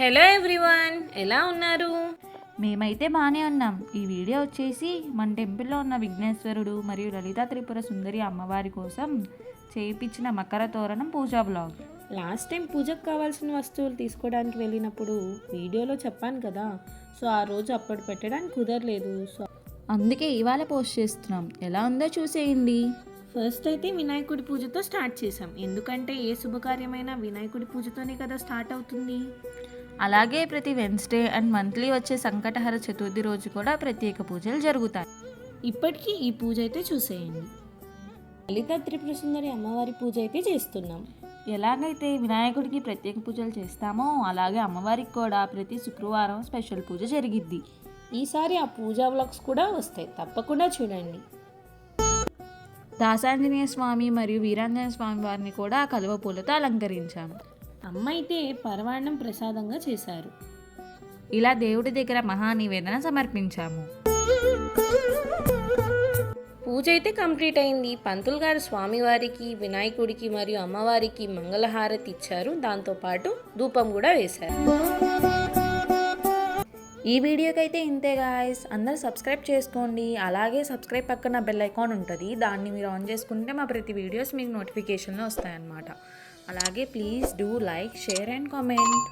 Hello everyone, ఎలా ఉన్నారు? మేమైతే బాగానే ఉన్నాం. ఈ వీడియో వచ్చేసి మన టెంపుల్లో ఉన్న విఘ్నేశ్వరుడు మరియు లలితా త్రిపుర సుందరి అమ్మవారి కోసం చేయించిన మకర తోరణం పూజా బ్లాగ్. లాస్ట్ టైం పూజకు కావాల్సిన వస్తువులు తీసుకోవడానికి వెళ్ళినప్పుడు వీడియోలో చెప్పాను కదా, సో ఆ రోజు అప్పుడు పెట్టడానికి కుదరలేదు. సో అందుకే ఇవాళ పోస్ట్ చేస్తున్నాం. ఎలా ఉందో చూసేయండి. ఫస్ట్ అయితే వినాయకుడి పూజతో స్టార్ట్ చేసాం, ఎందుకంటే ఏ శుభకార్యమైనా వినాయకుడి పూజతోనే కదా స్టార్ట్ అవుతుంది. అలాగే ప్రతి వెన్స్డే అండ్ మంత్లీ వచ్చే సంకటహర చతుర్థి రోజు కూడా ప్రత్యేక పూజలు జరుగుతాయి. ఇప్పటికీ ఈ పూజ అయితే చూసేయండి. లలితా త్రిపుర సుందరి అమ్మవారి పూజ అయితే చేస్తున్నాం. ఎలాగైతే వినాయకుడికి ప్రత్యేక పూజలు చేస్తామో అలాగే అమ్మవారికి కూడా ప్రతి శుక్రవారం స్పెషల్ పూజ జరిగిద్ది. ఈసారి ఆ పూజా వ్లాగ్స్ కూడా వస్తాయి, తప్పకుండా చూడండి. దాసాంజనేయ స్వామి మరియు వీరాంజనేయ స్వామి వారిని కూడా కలువ పూలతో అలంకరించాము. అమ్మ అయితే పరమాన్నం ప్రసాదంగా చేశారు. ఇలా దేవుడి దగ్గర మహా నివేదన సమర్పించాము. పూజ అయితే కంప్లీట్ అయింది. పంతులు గారు స్వామివారికి, వినాయకుడికి మరియు అమ్మవారికి మంగళహారతి ఇచ్చారు. దాంతోపాటు ధూపం కూడా వేశారు. ఈ వీడియోకి అయితే ఇంతే గాయస్. అందరూ సబ్స్క్రైబ్ చేసుకోండి. అలాగే సబ్స్క్రైబ్ పక్కన బెల్ ఐకాన్ ఉంటుంది, దాన్ని మీరు ఆన్ చేసుకుంటే మా ప్రతి వీడియోస్ మీకు నోటిఫికేషన్లో వస్తాయన్నమాట. అలాగే please do like, share and comment.